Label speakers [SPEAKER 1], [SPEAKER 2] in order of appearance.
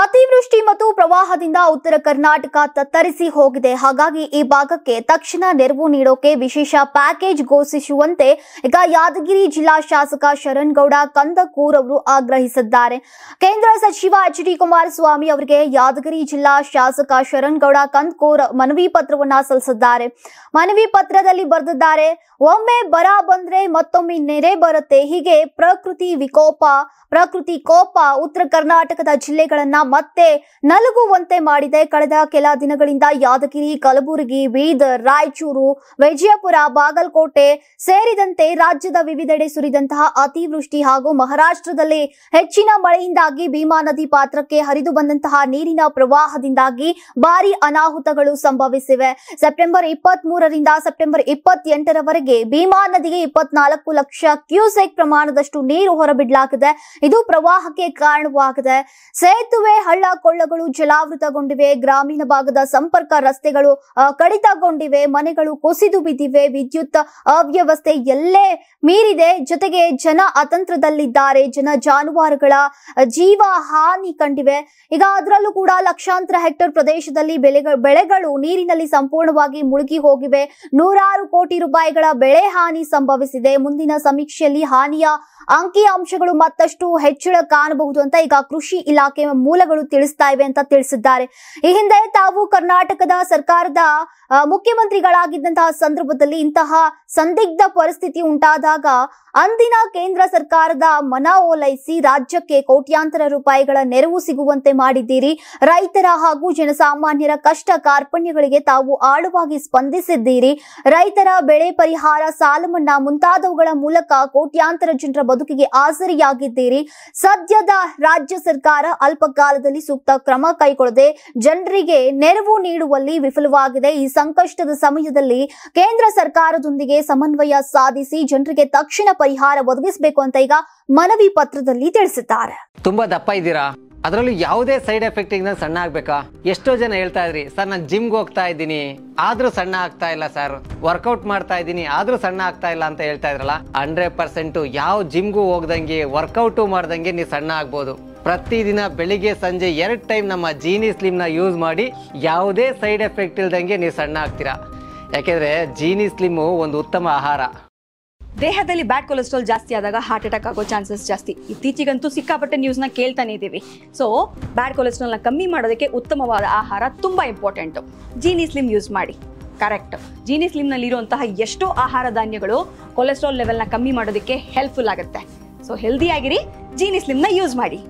[SPEAKER 1] ಅತಿವೃಷ್ಟಿ ಮತ್ತು ಪ್ರವಾಹದಿಂದ ಉತ್ತರ ಕರ್ನಾಟಕ ತತ್ತರಿಸಿ ಹೋಗಿದೆ. ಹಾಗಾಗಿ ಈ ಭಾಗಕ್ಕೆ ತಕ್ಷಣ ನೆರವು ನೀಡೋಕೆ ವಿಶೇಷ ಪ್ಯಾಕೇಜ್ ಘೋಷಿಸುವಂತೆ ಈಗ ಯಾದಗಿರಿ ಜಿಲ್ಲಾ ಶಾಸಕ ಶರಣ್ಗೌಡ ಕಂದಕೂರ್ ಅವರು ಆಗ್ರಹಿಸಿದ್ದಾರೆ. ಕೇಂದ್ರ ಸಚಿವ ಎಚ್.ಡಿ. ಕುಮಾರಸ್ವಾಮಿ ಅವರಿಗೆ ಯಾದಗಿರಿ ಜಿಲ್ಲಾ ಶಾಸಕ ಶರಣ್ಗೌಡ ಕಂದಕೂರ್ ಮನವಿ ಪತ್ರವನ್ನ ಸಲ್ಲಿಸಿದ್ದಾರೆ. ಮನವಿ ಪತ್ರದಲ್ಲಿ ಬರೆದಿದ್ದಾರೆ, ಒಮ್ಮೆ ಬರ ಬಂದ್ರೆ ಮತ್ತೊಮ್ಮೆ ನೆರೆ ಬರುತ್ತೆ. ಹೀಗೆ ಪ್ರಕೃತಿ ಕೋಪ ಉತ್ತರ ಕರ್ನಾಟಕದ ಜಿಲ್ಲೆಗಳನ್ನ ಮತ್ತೆ ನಲುಗುವಂತೆ ಮಾಡಿದೆ. ಕಳೆದ ಕೆಲ ದಿನಗಳಿಂದ ಯಾದಗಿರಿ, ಕಲಬುರಗಿ, ಬೀದರ್, ರಾಯಚೂರು, ವಿಜಯಪುರ, ಬಾಗಲಕೋಟೆ ಸೇರಿದಂತೆ ರಾಜ್ಯದ ವಿವಿಧೆಡೆ ಸುರಿದಂತಹ ಅತಿವೃಷ್ಟಿ ಹಾಗೂ ಮಹಾರಾಷ್ಟ್ರದಲ್ಲಿ ಹೆಚ್ಚಿನ ಮಳೆಯಿಂದಾಗಿ ಭೀಮಾ ನದಿ ಪಾತ್ರಕ್ಕೆ ಹರಿದು ಬಂದಂತಹ ನೀರಿನ ಪ್ರವಾಹದಿಂದಾಗಿ ಭಾರಿ ಅನಾಹುತಗಳು ಸಂಭವಿಸಿವೆ. ಸೆಪ್ಟೆಂಬರ್ 23ರಿಂದ ಸೆಪ್ಟೆಂಬರ್ 28ರವರೆಗೆ ಭೀಮಾ ನದಿಗೆ 24 ಲಕ್ಷ ಕ್ಯೂಸೆಕ್ ಪ್ರಮಾಣದಷ್ಟು ನೀರು ಹೊರಬಿಡಲಾಗಿದೆ. ಇದು ಪ್ರವಾಹಕ್ಕೆ ಕಾರಣವಾಗಿದೆ. ಸೇತುವೆ, ಹಳ್ಳ ಕೊಳ್ಳಗಳು ಜಲಾವೃತಗೊಂಡಿವೆ. ಗ್ರಾಮೀಣ ಭಾಗದ ಸಂಪರ್ಕ ರಸ್ತೆಗಳು ಕಡಿತಗೊಂಡಿವೆ. ಮನೆಗಳು ಕುಸಿದು ಬಿದ್ದಿವೆ. ವಿದ್ಯುತ್ ಅವ್ಯವಸ್ಥೆ ಎಲ್ಲೇ ಮೀರಿದೆ. ಜೊತೆಗೆ ಜನ ಅತಂತ್ರದಲ್ಲಿದ್ದಾರೆ. ಜಾನುವಾರುಗಳ ಜೀವ ಹಾನಿ ಕಂಡಿವೆ. ಈಗ ಅದರಲ್ಲೂ ಕೂಡ ಲಕ್ಷಾಂತರ ಹೆಕ್ಟೇರ್ ಪ್ರದೇಶದಲ್ಲಿ ಬೆಳೆಗಳು ನೀರಿನಲ್ಲಿ ಸಂಪೂರ್ಣವಾಗಿ ಮುಳುಗಿ ಹೋಗಿವೆ. ನೂರಾರು ಕೋಟಿ ರೂಪಾಯಿಗಳ ಬೆಳೆ ಹಾನಿ ಸಂಭವಿಸಿದೆ. ಮುಂದಿನ ಸಮೀಕ್ಷೆಯಲ್ಲಿ ಹಾನಿಯ ಅಂಕಿ ಅಂಶಗಳು ಮತ್ತಷ್ಟು ಹೆಚ್ಚಳ ಕಾಣಬಹುದು ಅಂತ ಈಗ ಕೃಷಿ ಇಲಾಖೆ ಮೂಲಗಳು ತಿಳಿಸ್ತಾ ಇವೆ ಅಂತ ತಿಳಿಸಿದ್ದಾರೆ. ಈ ಹಿಂದೆ ತಾವು ಕರ್ನಾಟಕದ ಸರ್ಕಾರದ ಮುಖ್ಯಮಂತ್ರಿಗಳಾಗಿದ್ದಂತಹ ಸಂದರ್ಭದಲ್ಲಿ ಇಂತಹ ಸಂದಿಗ್ಧ ಪರಿಸ್ಥಿತಿ ಉಂಟಾದಾಗ ಅಂದಿನ ಕೇಂದ್ರ ಸರ್ಕಾರದ ಮನವೊಲಿಸಿ ರಾಜ್ಯಕ್ಕೆ ಕೋಟ್ಯಾಂತರ ರೂಪಾಯಿಗಳ ನೆರವು ಸಿಗುವಂತೆ ಮಾಡಿದ್ದೀರಿ. ರೈತರ ಹಾಗೂ ಜನಸಾಮಾನ್ಯರ ಕಷ್ಟ ಕಾರ್ಪಣ್ಯಗಳಿಗೆ ತಾವು ಆಳವಾಗಿ ಸ್ಪಂದಿಸಿದ್ದೀರಿ. ರೈತರ ಬೆಳೆ ಪರಿಹಾರ, ಸಾಲ ಮನ್ನಾ ಮುಂತಾದವುಗಳ ಮೂಲಕ ಕೋಟ್ಯಾಂತರ ಜನರ ಬದುಕಿಗೆ ಆಸರಿಯಾಗಿದ್ದೀರಿ. ಸದ್ಯದ ರಾಜ್ಯ ಸರ್ಕಾರ ಅಲ್ಪ ಕಾಲದಲ್ಲಿ ಸೂಕ್ತ ಕ್ರಮ ಕೈಗೊಳ್ಳದೆ ಜನರಿಗೆ ನೆರವು ನೀಡುವಲ್ಲಿ ವಿಫಲವಾಗಿದೆ. ಈ ಸಂಕಷ್ಟದ ಸಮಯದಲ್ಲಿ ಕೇಂದ್ರ ಸರ್ಕಾರದೊಂದಿಗೆ ಸಮನ್ವಯ ಸಾಧಿಸಿ ಜನರಿಗೆ ತಕ್ಷಣ ಪರಿಹಾರ ಒದಗಿಸಬೇಕು ಅಂತ ಈಗ ಮನವಿ ಪತ್ರದಲ್ಲಿ ತಿಳಿಸಿದ್ದಾರೆ.
[SPEAKER 2] ತುಂಬಾ ದಪ್ಪ ಇದ್ದೀರಾ, ಅದರಲ್ಲೂ ಯಾವುದೇ ಸೈಡ್ ಎಫೆಕ್ಟ್ ಇಂದ ಸಣ್ಣ ಆಗ್ಬೇಕಾ? ಎಷ್ಟೋ ಜನ ಹೇಳ್ತಾ ಇದ್ರಿ, ಸರ್ ನಾನು ಜಿಮ್ಗೆ ಹೋಗ್ತಾ ಇದ್ದೀನಿ ಆದ್ರೂ ಸಣ್ಣ ಆಗ್ತಾ ಇಲ್ಲ, ಸರ್ ವರ್ಕೌಟ್ ಮಾಡ್ತಾ ಇದ್ದೀನಿ ಆದ್ರೂ ಸಣ್ಣ ಆಗ್ತಾ ಇಲ್ಲ ಅಂತ ಹೇಳ್ತಾ ಇದ್ರಲ್ಲ. 100% ಯಾವ ಜಿಮ್ಗೂ ಹೋಗ್ದಂಗೆ ವರ್ಕೌಟು ಮಾಡ್ದಂಗೆ ನೀವು ಸಣ್ಣ ಆಗ್ಬೋದು. ಪ್ರತಿದಿನ ಬೆಳಿಗ್ಗೆ ಸಂಜೆ 2 ಟೈಮ್ ನಮ್ಮ ಜೀನಿ ಸ್ಲಿಮ್ ನ ಯೂಸ್ ಮಾಡಿ ಯಾವುದೇ ಸೈಡ್ ಎಫೆಕ್ಟ್ ಇಲ್ದಂಗೆ ನೀವು ಸಣ್ಣ ಆಗ್ತೀರಾ. ಯಾಕೆಂದ್ರೆ ಜೀನಿ ಸ್ಲಿಮ್ ಒಂದು ಉತ್ತಮ ಆಹಾರ.
[SPEAKER 3] ದೇಹದಲ್ಲಿ ಬ್ಯಾಡ್ ಕೊಲೆಸ್ಟ್ರಾಲ್ ಜಾಸ್ತಿ ಆದಾಗ ಹಾರ್ಟ್ ಅಟ್ಯಾಕ್ ಆಗೋ ಚಾನ್ಸಸ್ ಜಾಸ್ತಿ. ಇತ್ತೀಚೆಗಂತೂ ಸಿಕ್ಕಾಪಟ್ಟೆ ನ್ಯೂಸ್ನ ಕೇಳ್ತಾನೆ ಇದ್ದೀವಿ. ಸೊ ಬ್ಯಾಡ್ ಕೊಲೆಸ್ಟ್ರಾಲ್ನ ಕಮ್ಮಿ ಮಾಡೋದಕ್ಕೆ ಉತ್ತಮವಾದ ಆಹಾರ ತುಂಬ ಇಂಪಾರ್ಟೆಂಟು. ಜೀನಿ ಸ್ಲಿಮ್ ಯೂಸ್ ಮಾಡಿ. ಕರೆಕ್ಟ್, ಜೀನಿ ಸ್ಲಿಮ್ನಲ್ಲಿರುವಂತಹ ಎಷ್ಟೋ ಆಹಾರ ಧಾನ್ಯಗಳು ಕೊಲೆಸ್ಟ್ರಾಲ್ ಲೆವೆಲ್ನ ಕಮ್ಮಿ ಮಾಡೋದಕ್ಕೆ ಹೆಲ್ಪ್ಫುಲ್ ಆಗುತ್ತೆ. ಸೊ ಹೆಲ್ದಿ ಆಗಿರಿ, ಜೀನಿ ಸ್ಲಿಮ್ನ ಯೂಸ್ ಮಾಡಿ.